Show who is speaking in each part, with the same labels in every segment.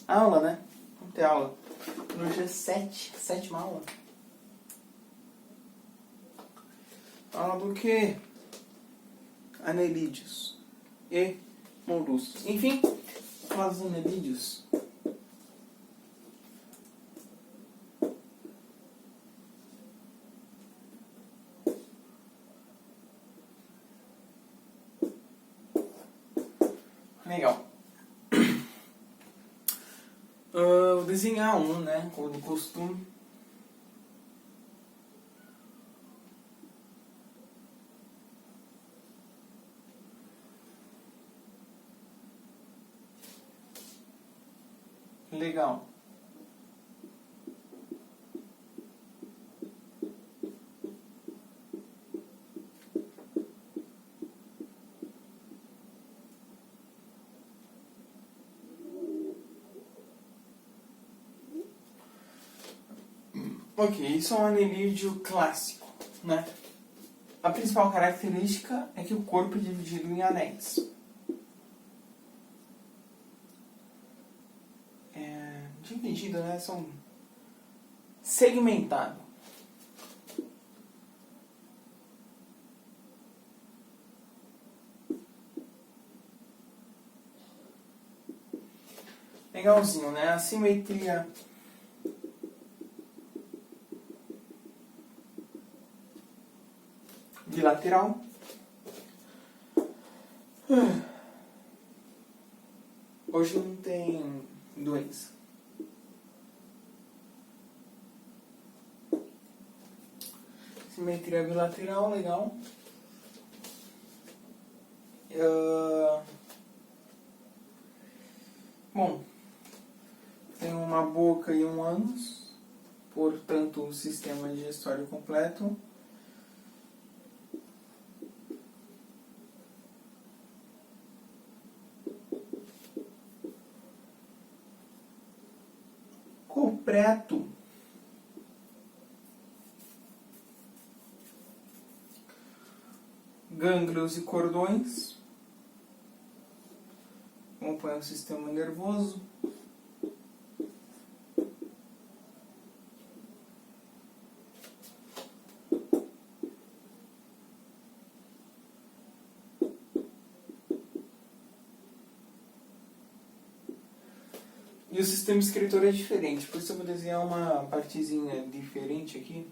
Speaker 1: Aula, né? Vamos ter aula. No dia 7, sétima aula. Aula do que? Anelídeos e moluscos. Enfim, falar dos anelídeos. Legal. Vou desenhar um, né? Como de costume. Legal. Ok, isso é um anelídeo clássico, né? A principal característica é que o corpo é dividido em anéis. Dividido, né? São segmentado. Legalzinho, né? A simetria bilateral. Hoje não tem doença. Simetria bilateral, legal. Bom, tem uma boca e um ânus, portanto o sistema digestório completo. Completo. Gânglios e cordões. Compõe o sistema nervoso. E o sistema excretor é diferente, por isso eu vou desenhar uma partezinha diferente aqui.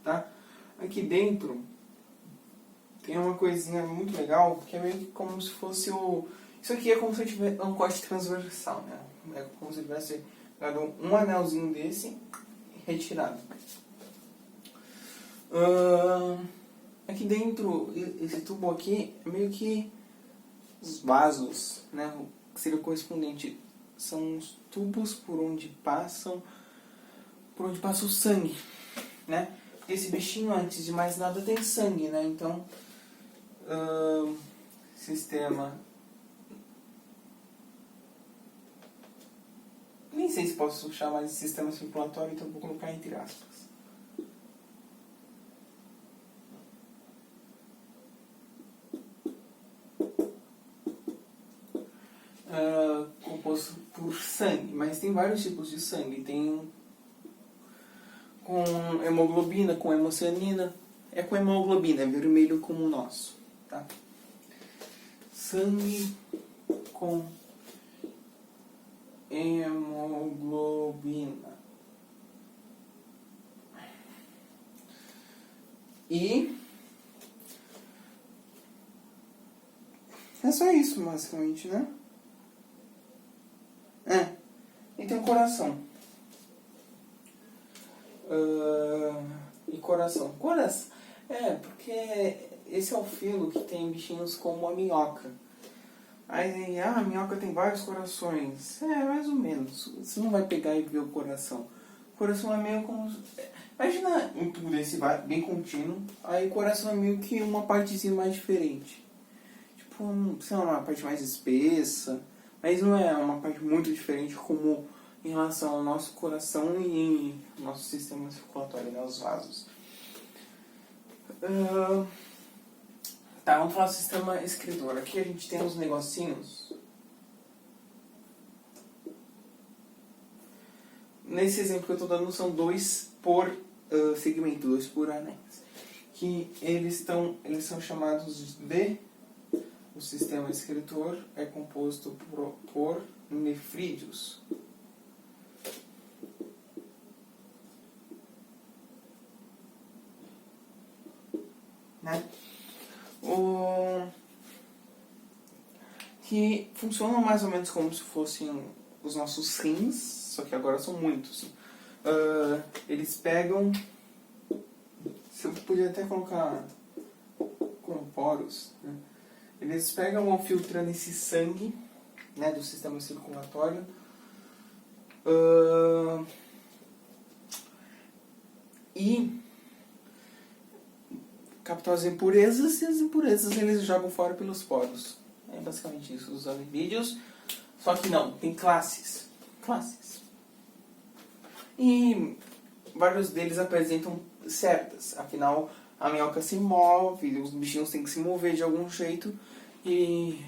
Speaker 1: Tá? Aqui dentro tem uma coisinha muito legal, que é meio que como se fosse o... Isso aqui é como se eu tivesse um corte transversal, né? É como se eu tivesse dado um anelzinho desse e retirado. Aqui dentro, esse tubo aqui é meio que os vasos, né? Que seria o correspondente. São os tubos por onde passa o sangue, né? Esse bichinho, antes de mais nada, tem sangue, né? Então, sistema... Nem sei se posso chamar de sistema circulatório, então vou colocar entre aspas. Composto por sangue, mas tem vários tipos de sangue. Tem com hemoglobina, com hemocianina. É com hemoglobina, é vermelho como o nosso, tá? Sangue com hemoglobina. E é só isso, basicamente, né? E tem o coração. E coração. Porque esse é o filo que tem bichinhos como a minhoca. Aí, a minhoca tem vários corações. Mais ou menos. Você não vai pegar e ver o coração. O coração é meio como... Imagina um tubo desse bem contínuo. Aí o coração é meio que uma partezinha mais diferente. Tipo tipo, sei lá, uma parte mais espessa, mas não é uma parte muito diferente como em relação ao nosso coração e nosso sistema circulatório, né, os vasos. Tá, vamos falar do sistema excretor. Aqui a gente tem uns negocinhos. Nesse exemplo que eu estou dando, são 2 por segmento, 2 por anéis. Que eles são chamados de... O sistema excretor é composto por nefrídeos. Né? Que funcionam mais ou menos como se fossem os nossos rins, só que agora são muitos. Eles pegam... Se eu podia até colocar com poros, né? Eles pegam, vão filtrando esse sangue, né, do sistema circulatório, e captam as impurezas, e as impurezas eles jogam fora pelos poros. É basicamente isso, os alivídeos. Só que não, tem classes. E vários deles apresentam cerdas. Afinal, a minhoca se move, os bichinhos têm que se mover de algum jeito. E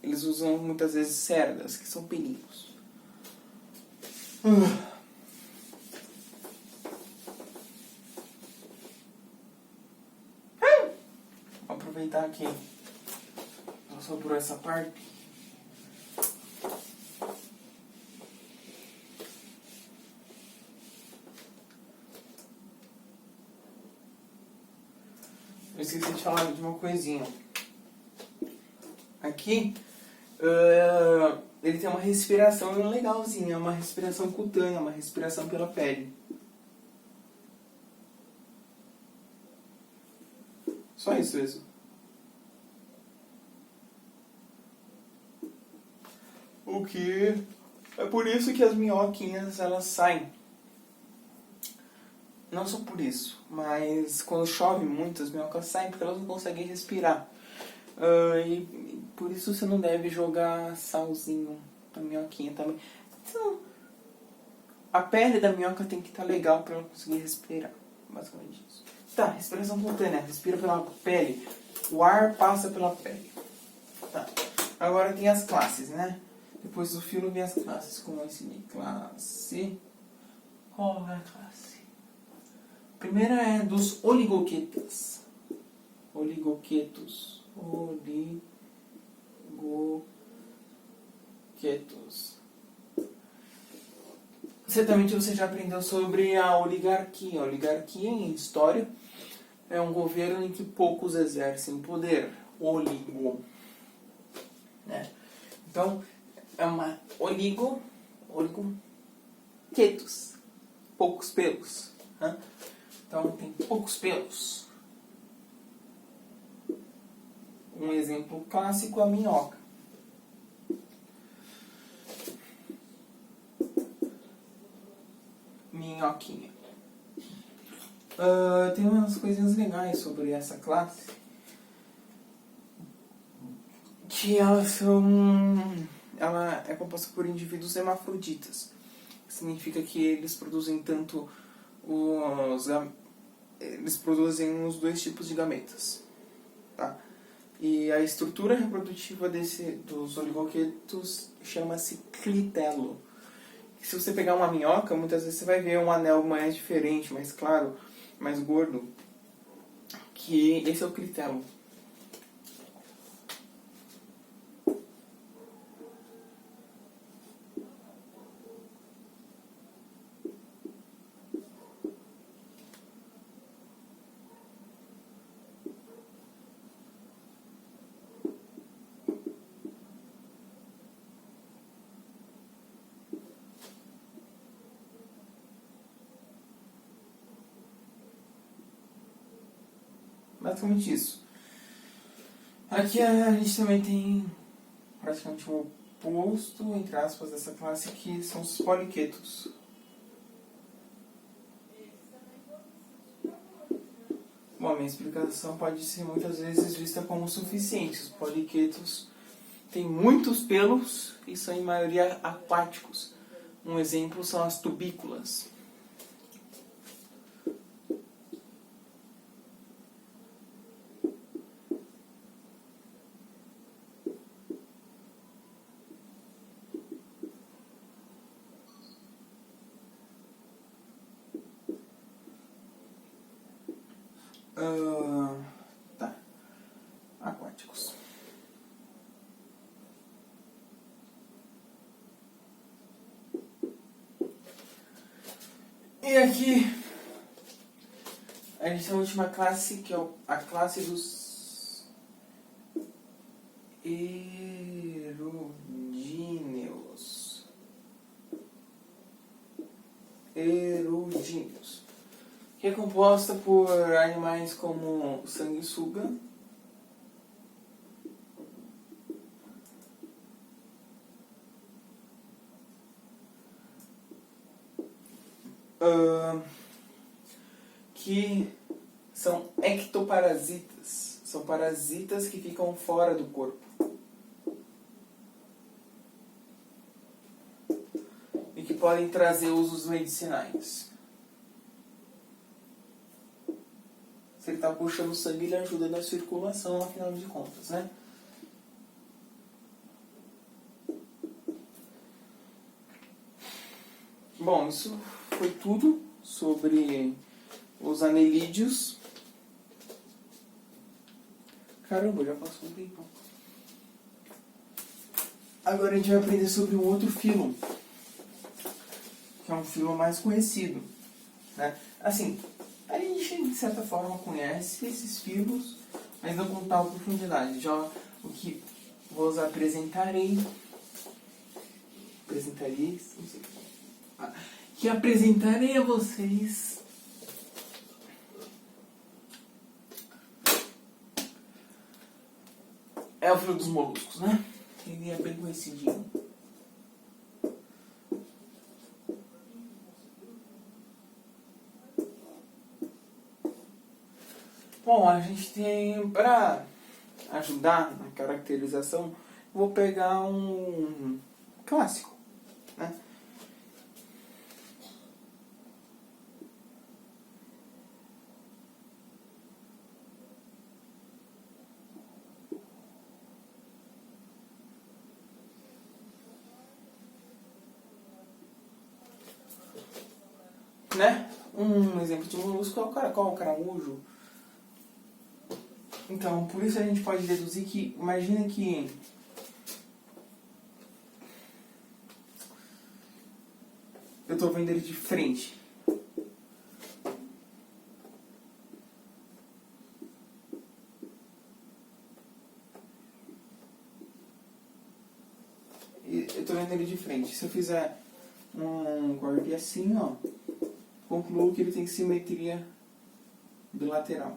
Speaker 1: eles usam muitas vezes cerdas, que são pelinhos. Vou aproveitar que já sobrou essa parte. Eu esqueci de falar de uma coisinha. Aqui, ele tem uma respiração legalzinha, uma respiração cutânea, uma respiração pela pele. Só isso mesmo. O que é por isso que as minhoquinhas elas saem. Não só por isso, mas quando chove muito as minhocas saem porque elas não conseguem respirar. E por isso você não deve jogar salzinho na minhoquinha também. Então, a pele da minhoca tem que estar legal para ela conseguir respirar. Basicamente isso. Tá, respiração cutânea. Respira pela pele. O ar passa pela pele. Tá. Agora tem as classes, né? Depois do filo vem as classes. Como eu ensinei. Classe. Qual é a classe? A primeira é dos oligoquetas. Oligoquetos. Certamente você já aprendeu sobre a oligarquia. A oligarquia, em história, é um governo em que poucos exercem poder. Oligo. Né? Então, é uma oligoquetos. Poucos pelos. Né? Então, tem poucos pelos. Um exemplo clássico é a minhoca. Minhoquinha. Tem umas coisinhas legais sobre essa classe. Que ela é composta por indivíduos hermafroditas. Significa que eles produzem eles produzem os 2 tipos de gametas. Tá? E a estrutura reprodutiva dos oligoquetos chama-se clitelo. Se você pegar uma minhoca, muitas vezes você vai ver um anel mais diferente, mais claro, mais gordo. Que esse é o clitelo. Basicamente isso. Aqui a gente também tem praticamente o oposto, entre aspas, dessa classe, que são os poliquetos. Bom, minha explicação pode ser muitas vezes vista como suficiente. Os poliquetos têm muitos pelos e são em maioria aquáticos. Um exemplo são as tubículas. Tá. Aquáticos. E aqui a gente tem a última classe, que é a classe dos erudíneos. Erudíneos. Que é composta por animais como sanguessuga, que são ectoparasitas. São parasitas que ficam fora do corpo. E que podem trazer usos medicinais. Se ele está puxando sangue, ele ajuda na circulação, afinal de contas, né? Bom, isso foi tudo sobre os anelídeos. Caramba, já passou um tempo. Agora a gente vai aprender sobre um outro filo, que é um filo mais conhecido, né? Assim, a gente de certa forma conhece esses filos, mas não com tal profundidade. Já o que vos apresentarei, não sei, que apresentarei a vocês é o filo dos moluscos, né? Ele é bem conhecidinho. Bom, a gente tem, para ajudar na caracterização, vou pegar um clássico, né? Um exemplo de molusco é o caracol, o caramujo. Então, por isso a gente pode deduzir que, imagina que eu estou vendo ele de frente. Eu estou vendo ele de frente. Se eu fizer um corte assim, ó, concluo que ele tem simetria bilateral.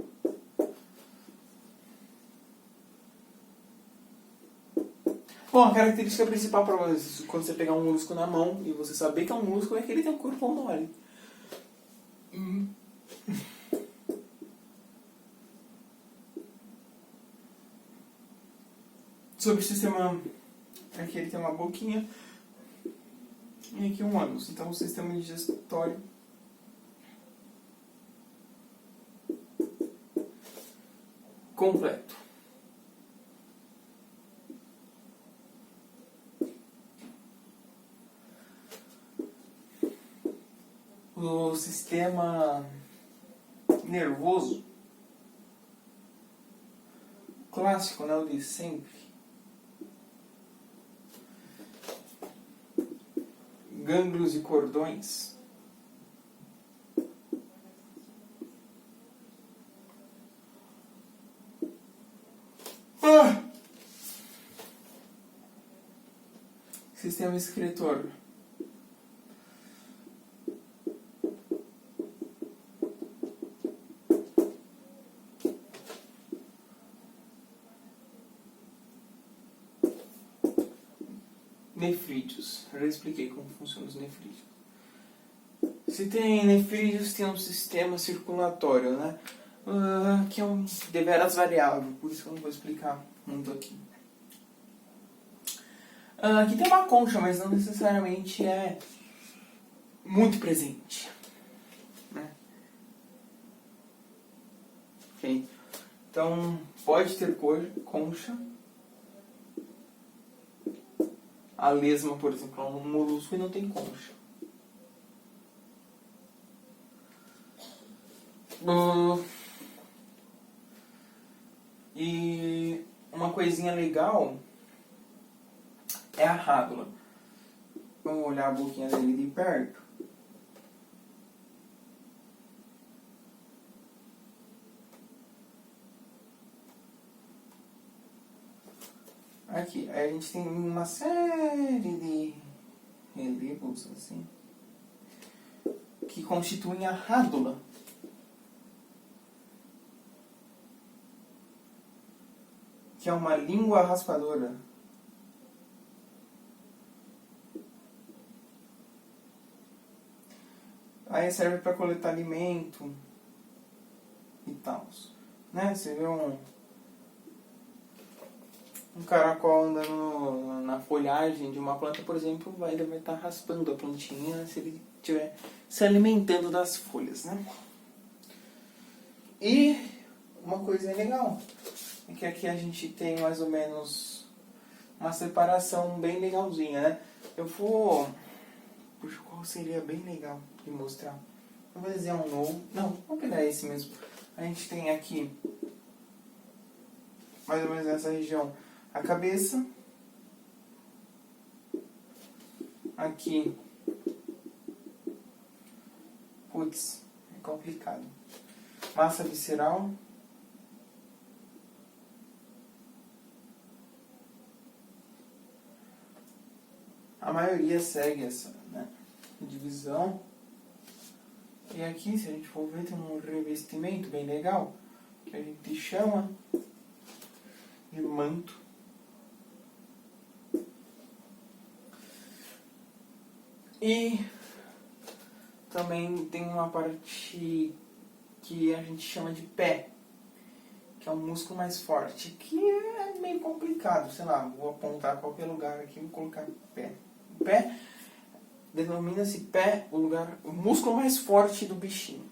Speaker 1: Bom, a característica principal para você, quando você pegar um molusco na mão e você saber que é um molusco, é que ele tem um corpo mole. Sobre o sistema, aqui ele tem uma boquinha e aqui um ânus. Então o sistema digestório completo. O sistema nervoso clássico, né, o de sempre. Gânglios e cordões. Sistema excretor. Nefrídeos. Eu já expliquei como funcionam os nefrídeos. Se tem nefrídeos, tem um sistema circulatório, né? que é um deveras variável, por isso que eu não vou explicar muito aqui. Aqui tem uma concha, mas não necessariamente é muito presente, né? Ok? Então, pode ter concha. A lesma, por exemplo, é um molusco e não tem concha. E uma coisinha legal é a rádula. Vamos olhar a boquinha dele de perto. Aqui, aí a gente tem uma série de relevos assim que constituem a rádula. Que é uma língua raspadora. Aí serve para coletar alimento e tal, né? Você vê um caracol andando na folhagem de uma planta, por exemplo, ele vai estar raspando a plantinha se ele estiver se alimentando das folhas, né? E uma coisa legal é que aqui a gente tem mais ou menos uma separação bem legalzinha, né? Eu vou... Puxa, qual seria bem legal de mostrar? Vou desenhar um novo. Não, vou pegar esse mesmo. A gente tem aqui mais ou menos nessa região a cabeça. Aqui. Putz, é complicado. Massa visceral. A maioria segue essa, né, divisão. E aqui, se a gente for ver, tem um revestimento bem legal, que a gente chama de manto. E também tem uma parte que a gente chama de pé, que é um músculo mais forte, que é meio complicado, sei lá, vou apontar qualquer lugar aqui e vou colocar pé. O pé, denomina-se pé o músculo mais forte do bichinho,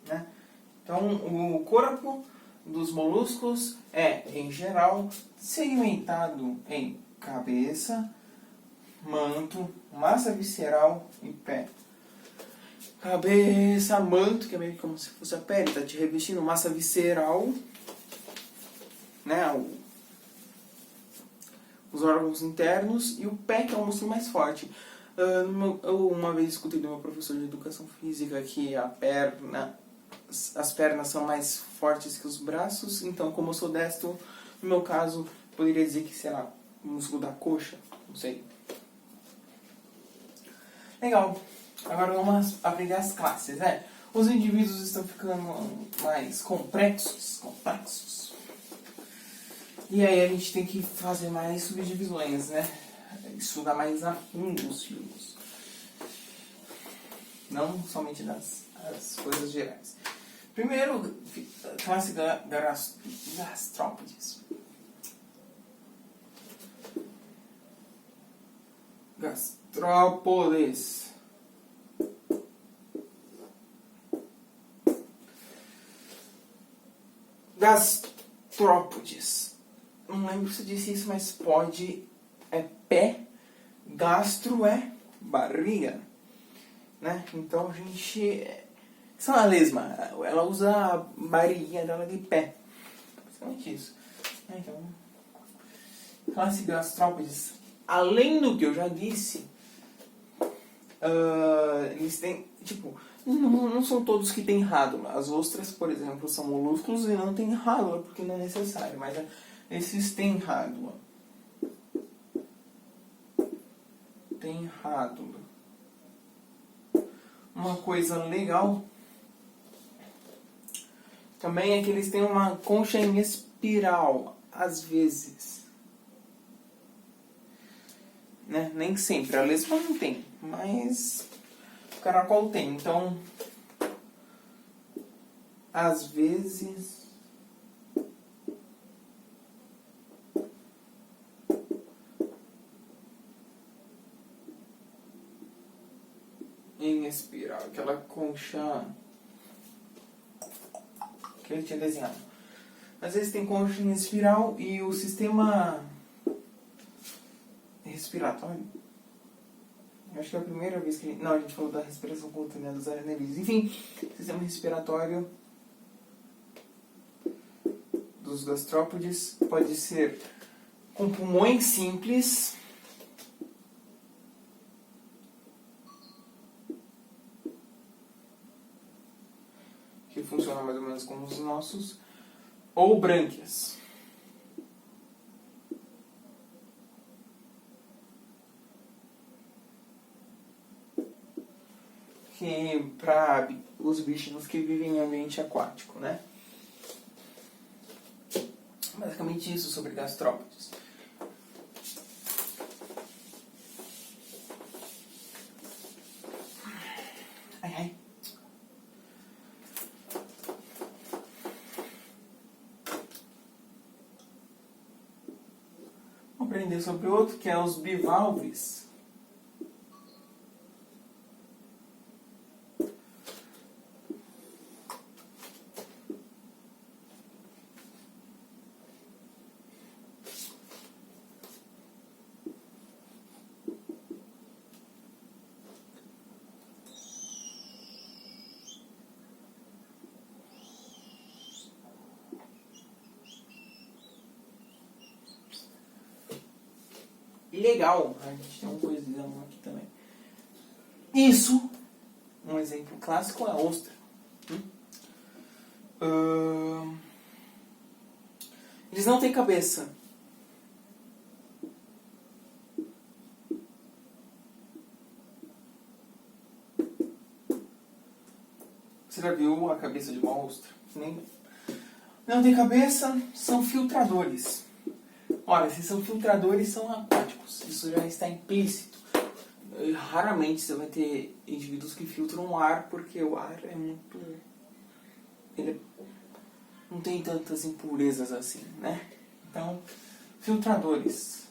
Speaker 1: né? Então, o corpo dos moluscos é, em geral, segmentado em cabeça, manto, massa visceral e pé. Cabeça, manto, que é meio como se fosse a pele, está te revestindo, massa visceral, né, os órgãos internos, e o pé, que é o músculo mais forte. Eu uma vez escutei do meu professor de educação física que as pernas são mais fortes que os braços, então como eu sou destro, no meu caso, poderia dizer que, sei lá, o músculo da coxa, não sei. Legal. Agora vamos aprender as classes, né? Os indivíduos estão ficando mais complexos. E aí a gente tem que fazer mais subdivisões, né? Estudar mais a fundo os filhos. Não somente as coisas gerais. Primeiro, classe gastrópodes. Gastrópodes. Gastrópodes. Não lembro se eu disse isso, mas pode é pé, gastro é barriga, né? Então a gente... São a lesma, ela usa a barriguinha dela de pé. Basicamente isso. Então, classe gastrópodes, além do que eu já disse, eles têm, tipo, não são todos que têm rádula. As ostras, por exemplo, são molúsculos e não têm rádula, porque não é necessário, mas esses têm rádula. Tem rádula. Uma coisa legal também é que eles têm uma concha em espiral, às vezes. Né? Nem sempre. A lesma não tem, mas o caracol tem. Então, às vezes em espiral, aquela concha que ele tinha desenhado. Às vezes tem concha em espiral e o sistema respiratório. Acho que é a primeira vez que... Não, a gente falou da respiração cutânea dos aranelídeos. Enfim, sistema respiratório dos gastrópodes pode ser com pulmões simples, que funcionam mais ou menos como os nossos, ou brânquias. Que para os bichos que vivem em ambiente aquático, né? Basicamente isso sobre gastrópodes. Ai, ai. Vamos aprender sobre outro, que é os bivalves. Legal, a gente tem um coisão aqui também. Isso, um exemplo clássico é a ostra. Eles não têm cabeça. Você já viu a cabeça de uma ostra? Não tem cabeça, são filtradores. Ora, se são filtradores, são aquáticos. Isso já está implícito. Raramente você vai ter indivíduos que filtram o ar, porque o ar é muito... Ele não tem tantas impurezas assim, né? Então, filtradores.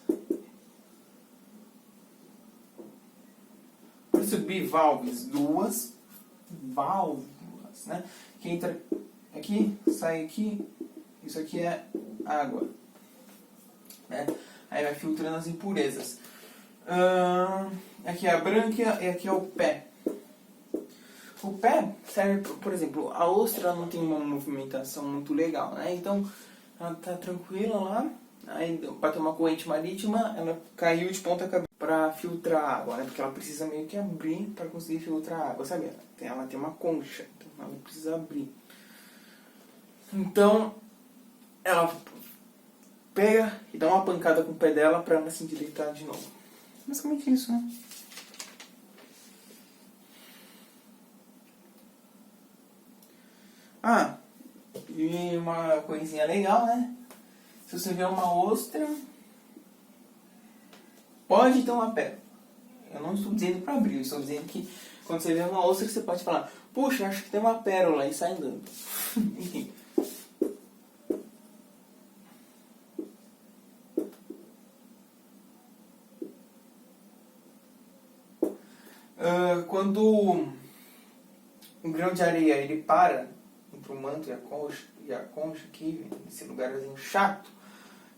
Speaker 1: Por isso, bivalves, duas válvulas, né? Que entra aqui, sai aqui. Isso aqui é água. Né? Aí vai filtrando as impurezas. Aqui é a brânquia e aqui é o pé. O pé serve, por exemplo, a ostra não tem uma movimentação muito legal, né? Então ela tá tranquila lá, aí bateu uma corrente marítima, ela caiu de ponta cabeça para filtrar a água, né? Porque ela precisa meio que abrir para conseguir filtrar a água, sabe? Ela tem uma concha, então ela precisa abrir. Então ela pega e dá uma pancada com o pé dela para ela se endireitar de novo. Basicamente isso, né? Ah, e uma coisinha legal, né? Se você vê uma ostra, pode ter uma pérola. Eu não estou dizendo para abrir, eu estou dizendo que quando você vê uma ostra, você pode falar: puxa, acho que tem uma pérola, e sai andando. Enfim. Quando um grão de areia ele para entre o manto e a concha aqui, nesse lugarzinho chato,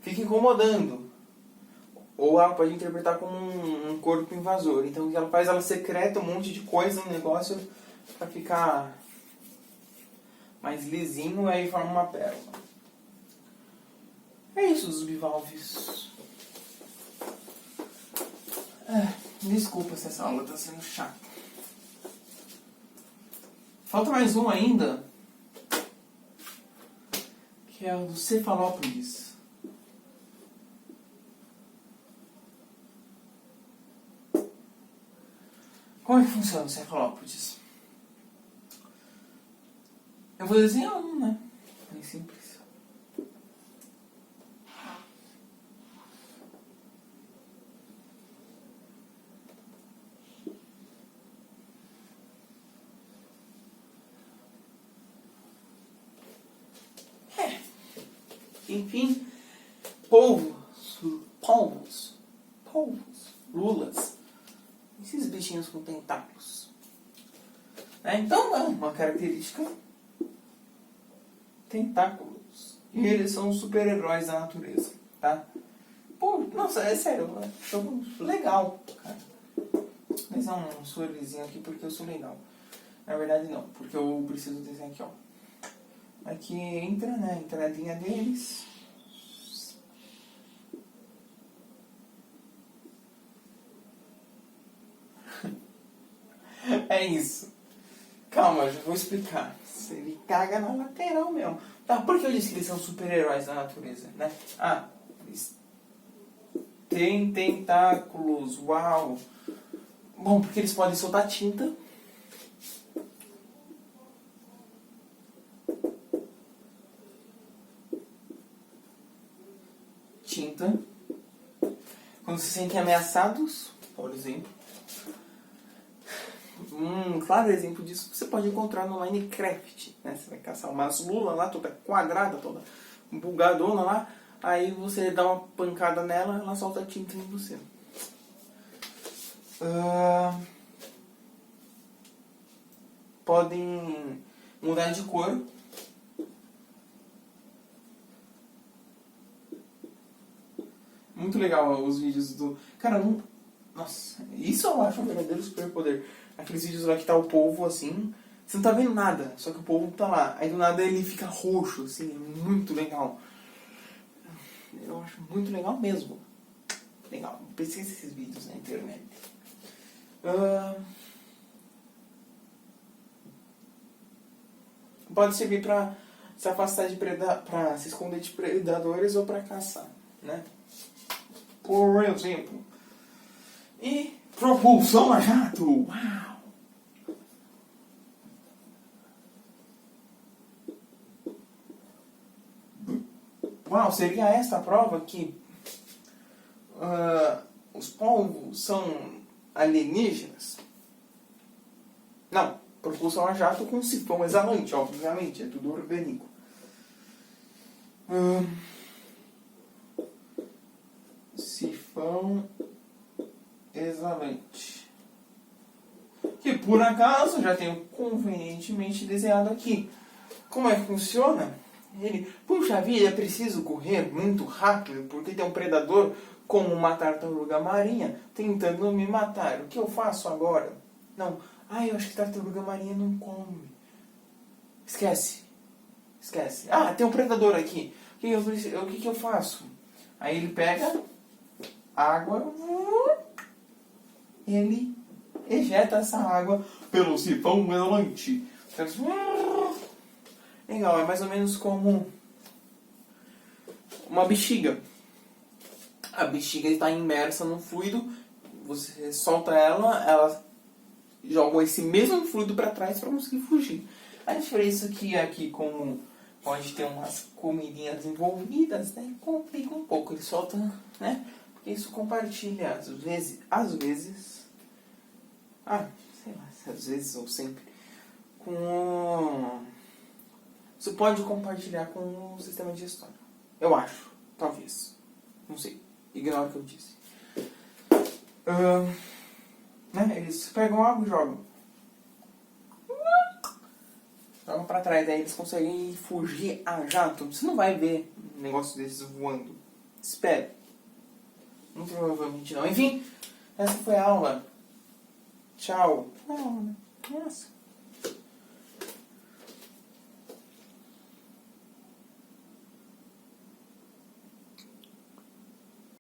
Speaker 1: fica incomodando. Ou ela pode interpretar como um corpo invasor. Então o que ela faz? Ela secreta um monte de coisa no negócio para ficar mais lisinho, aí forma uma pérola. É isso, os bivalves. Desculpa se essa aula está sendo chata. Falta mais um ainda, que é o dos cefalópodes. Como é que funciona o cefalópodes? Eu vou desenhar um, né? Bem simples. Enfim, polvos, lulas. Esses bichinhos com tentáculos. Então, é uma característica. Tentáculos. E eles são super-heróis da natureza, tá? Pô, nossa, é sério, é um jogo legal, cara. Vou desenhar um sorrisinho aqui porque eu sou legal. Na verdade não, porque eu preciso desenhar aqui, ó. Aqui entra, né, a entradinha deles. É isso. Calma, eu já vou explicar. Ele caga na lateral mesmo. Tá, por que eu disse que eles são super-heróis da natureza, né? Ah, eles têm tentáculos, uau! Bom, porque eles podem soltar tinta. Quando se sentem ameaçados, por exemplo. Claro exemplo disso você pode encontrar no Minecraft, né? Você vai caçar umas lulas lá, toda quadrada, toda bugadona lá. Aí você dá uma pancada nela, ela solta tinta em você. Podem mudar de cor. Muito legal os vídeos do... Cara, não... Nossa, isso eu acho um verdadeiro superpoder. Aqueles vídeos lá que tá o polvo assim, você não tá vendo nada, só que o polvo tá lá. Aí do nada ele fica roxo, assim, é muito legal. Eu acho muito legal mesmo. Legal, pesquisa esses vídeos na internet. Pode servir pra se afastar de pra se esconder de predadores ou pra caçar, né? Por exemplo. E propulsão a jato. Uau! Uau, seria esta a prova que os polvos são alienígenas? Não, propulsão a jato com sifão exalante, obviamente, é tudo orgânico. Sifão exalante. Que por acaso já tenho convenientemente desenhado aqui. Como é que funciona? Ele, puxa vida, é preciso correr muito rápido porque tem um predador como uma tartaruga marinha tentando me matar. O que eu faço agora? Não, eu acho que tartaruga marinha não come. Esquece. Ah, tem um predador aqui. O que eu faço? Aí ele pega água, ele ejeta essa água pelo sifão exalante. Legal, é mais ou menos como uma bexiga. A bexiga está imersa no fluido, você solta ela joga esse mesmo fluido para trás para conseguir fugir. A diferença que aqui, como pode ter umas comidinhas envolvidas, né, complica um pouco. Ele solta, né, porque isso compartilha às vezes, sei lá, às vezes ou sempre, você pode compartilhar com o sistema digestório. Eu acho. Talvez. Não sei. Ignora o que eu disse. Eles pegam água e jogam. Jogam pra trás. Daí eles conseguem fugir a jato. Você não vai ver um negócio desses voando. Espero. Muito provavelmente não. Enfim. Essa foi a aula. Tchau. Nossa.